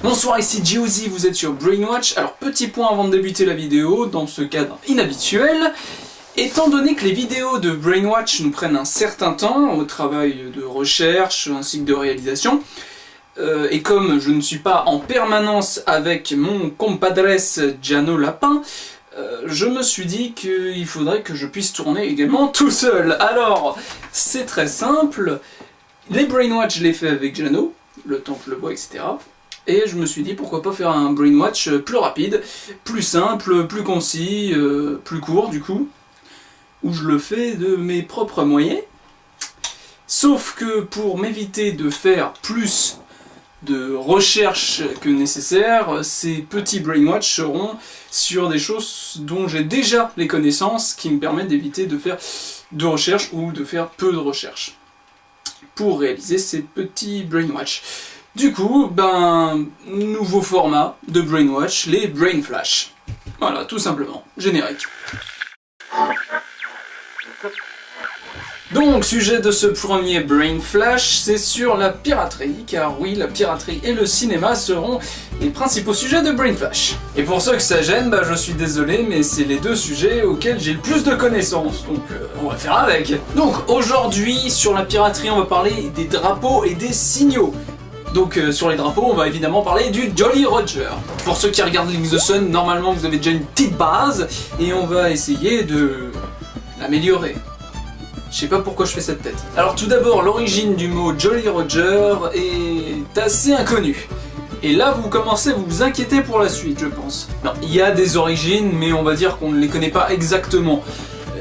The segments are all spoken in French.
Bonsoir, ici Geozy, vous êtes sur Brainwatch. Alors petit point avant de débuter la vidéo, dans ce cadre inhabituel, étant donné que les vidéos de Brainwatch nous prennent un certain temps au travail de recherche ainsi que de réalisation, et comme je ne suis pas en permanence avec mon compadres Giano Lapin, je me suis dit qu'il faudrait que je puisse tourner également tout seul. Alors, c'est très simple, les Brainwatch je les fais avec Giano, le temps que je le vois, etc. Et je me suis dit pourquoi pas faire un Brainwatch plus rapide, plus simple, plus concis, plus court du coup, où je le fais de mes propres moyens. Sauf que pour m'éviter de faire plus de recherche que nécessaire, ces petits Brainwatch seront sur des choses dont j'ai déjà les connaissances, qui me permettent d'éviter de faire de recherche ou de faire peu de recherche pour réaliser ces petits Brainwatch. Du coup, nouveau format de Brainwatch, les Brain Flash. Voilà, tout simplement, générique. Donc, sujet de ce premier Brain Flash, c'est sur la piraterie, car oui, la piraterie et le cinéma seront les principaux sujets de Brain Flash. Et pour ceux que ça gêne, je suis désolé, mais c'est les deux sujets auxquels j'ai le plus de connaissances, donc on va faire avec. Donc, aujourd'hui, sur la piraterie, on va parler des drapeaux et des signaux. Donc sur les drapeaux, on va évidemment parler du Jolly Roger. Pour ceux qui regardent Link the Sun, normalement vous avez déjà une petite base, et on va essayer de l'améliorer. Je sais pas pourquoi je fais cette tête. Alors tout d'abord, l'origine du mot Jolly Roger est assez inconnue. Et là, vous commencez à vous inquiéter pour la suite, je pense. Non, il y a des origines, mais on va dire qu'on ne les connaît pas exactement.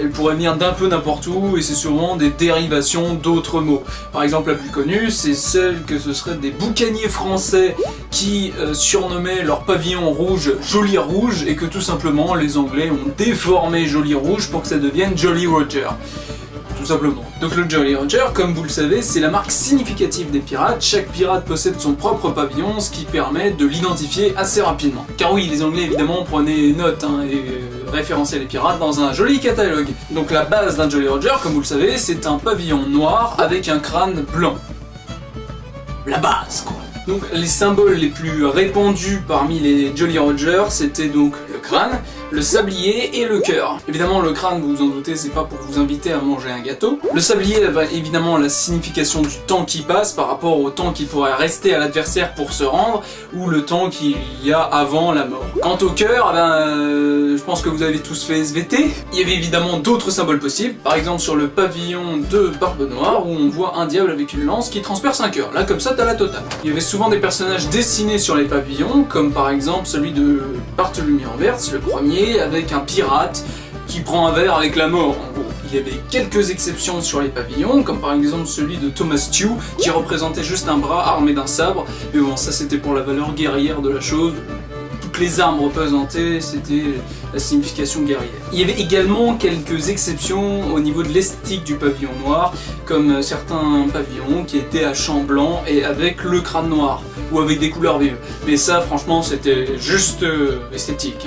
Elle pourrait venir d'un peu n'importe où, et c'est souvent des dérivations d'autres mots. Par exemple, la plus connue, c'est celle que ce serait des boucaniers français qui surnommaient leur pavillon rouge Jolly Rouge, et que tout simplement, les Anglais ont déformé Jolly Rouge pour que ça devienne Jolly Roger. Tout simplement. Donc le Jolly Roger, comme vous le savez, c'est la marque significative des pirates. Chaque pirate possède son propre pavillon, ce qui permet de l'identifier assez rapidement. Car oui, les Anglais évidemment prenaient note et référenciaient les pirates dans un joli catalogue. Donc la base d'un Jolly Roger, comme vous le savez, c'est un pavillon noir avec un crâne blanc. La base, quoi. Donc les symboles les plus répandus parmi les Jolly Roger, c'était donc le crâne, le sablier et le cœur. Évidemment, le crâne, vous vous en doutez, c'est pas pour vous inviter à manger un gâteau. Le sablier a évidemment la signification du temps qui passe par rapport au temps qui pourrait rester à l'adversaire pour se rendre, ou le temps qu'il y a avant la mort. Quant au cœur, je pense que vous avez tous fait SVT. Il y avait évidemment d'autres symboles possibles, par exemple sur le pavillon de Barbe Noire, où on voit un diable avec une lance qui transperce un cœur. Là, comme ça, t'as la totale. Il y avait souvent des personnages dessinés sur les pavillons, comme par exemple celui de Barthélemy Anvers, le premier, avec un pirate qui prend un verre avec la mort. En gros, il y avait quelques exceptions sur les pavillons, comme par exemple celui de Thomas Tew, qui représentait juste un bras armé d'un sabre, mais bon, ça c'était pour la valeur guerrière de la chose. Toutes les armes représentées, c'était la signification guerrière. Il y avait également quelques exceptions au niveau de l'esthétique du pavillon noir, comme certains pavillons qui étaient à champ blanc et avec le crâne noir, ou avec des couleurs vives. Mais ça, franchement, c'était juste esthétique.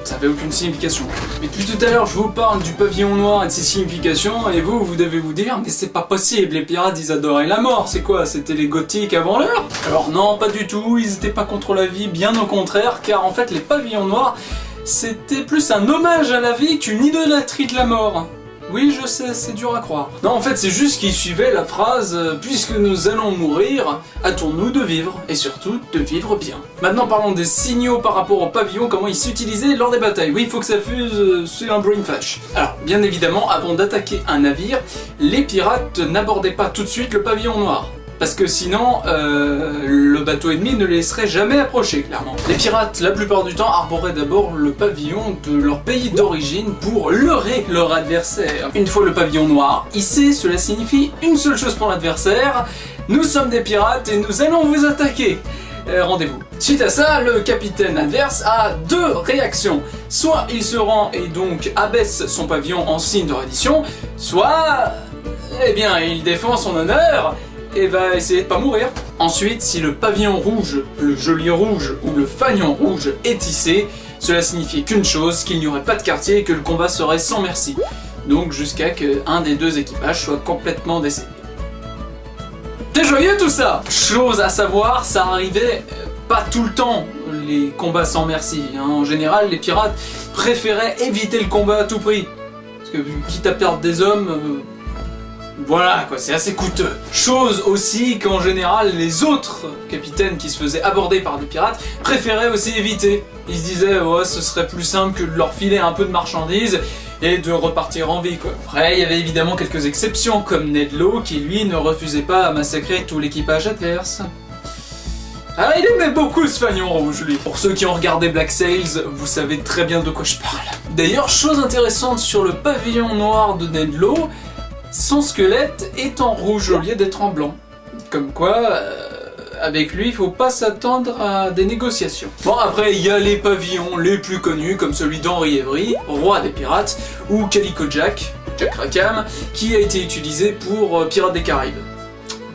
Ça n'avait aucune signification. Mais depuis tout à l'heure, je vous parle du pavillon noir et de ses significations, et vous devez vous dire, mais c'est pas possible, les pirates ils adoraient la mort, c'est quoi, c'était les gothiques avant l'heure? Alors non, pas du tout, ils étaient pas contre la vie, bien au contraire, car en fait les pavillons noirs, c'était plus un hommage à la vie qu'une idolâtrie de la mort. Oui, je sais, c'est dur à croire. Non, en fait, c'est juste qu'ils suivaient la phrase « Puisque nous allons mourir, hâtons-nous de vivre, et surtout de vivre bien ». Maintenant, parlons des signaux par rapport au pavillon, comment ils s'utilisaient lors des batailles. Oui, il faut que ça fuse sur un Brain Flash. Alors, bien évidemment, avant d'attaquer un navire, les pirates n'abordaient pas tout de suite le pavillon noir. Parce que sinon, le bateau ennemi ne les laisserait jamais approcher, clairement. Les pirates, la plupart du temps, arboraient d'abord le pavillon de leur pays d'origine pour leurrer leur adversaire. Une fois le pavillon noir hissé, cela signifie une seule chose pour l'adversaire, nous sommes des pirates et nous allons vous attaquer. Rendez-vous. Suite à ça, le capitaine adverse a deux réactions. Soit il se rend et donc abaisse son pavillon en signe de reddition, soit, eh bien, il défend son honneur et va essayer de pas mourir. Ensuite, si le pavillon rouge, le Jolly Rouge ou le fanion rouge est hissé, cela signifie qu'une chose, qu'il n'y aurait pas de quartier et que le combat serait sans merci. Donc jusqu'à qu'un des deux équipages soit complètement décédé. C'est joyeux tout ça! Chose à savoir, ça arrivait pas tout le temps les combats sans merci. Hein. En général, les pirates préféraient éviter le combat à tout prix. Parce que quitte à perdre des hommes, voilà quoi, c'est assez coûteux. Chose aussi qu'en général, les autres capitaines qui se faisaient aborder par des pirates préféraient aussi éviter. Ils se disaient, ouais, ce serait plus simple que de leur filer un peu de marchandises et de repartir en vie quoi. Après, il y avait évidemment quelques exceptions, comme Ned Low, qui lui ne refusait pas à massacrer tout l'équipage adverse. Ah, il aimait beaucoup ce fanion rouge, lui. Pour ceux qui ont regardé Black Sails, vous savez très bien de quoi je parle. D'ailleurs, chose intéressante sur le pavillon noir de Ned Low, son squelette est en rouge au lieu d'être en blanc. Comme quoi, avec lui, il faut pas s'attendre à des négociations. Bon, après, il y a les pavillons les plus connus, comme celui d'Henry Avery, roi des pirates, ou Calico Jack, Jack Rackham, qui a été utilisé pour Pirates des Caraïbes.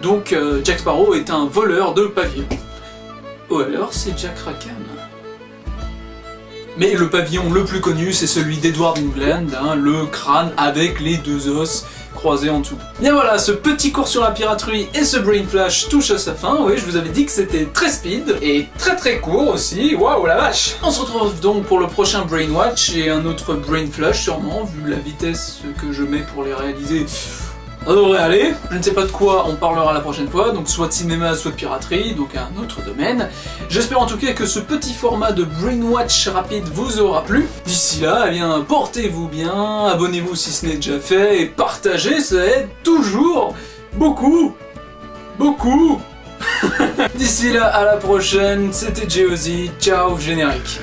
Donc, Jack Sparrow est un voleur de pavillons. Ou alors c'est Jack Rackham. Mais le pavillon le plus connu, c'est celui d'Edward England, hein, le crâne avec les deux os croisés en dessous. Bien voilà, ce petit cours sur la piraterie et ce Brain Flash touche à sa fin. Oui, je vous avais dit que c'était très speed et très court aussi. Waouh la vache! On se retrouve donc pour le prochain Brain Watch et un autre Brain Flash sûrement, vu la vitesse que je mets pour les réaliser. Ça devrait aller. Je ne sais pas de quoi on parlera la prochaine fois, donc soit de cinéma, soit de piraterie, donc un autre domaine. J'espère en tout cas que ce petit format de Brainwatch rapide vous aura plu. D'ici là, eh bien, portez-vous bien, abonnez-vous si ce n'est déjà fait, et partagez, ça aide toujours beaucoup. D'ici là, à la prochaine, c'était Geozy, ciao, générique.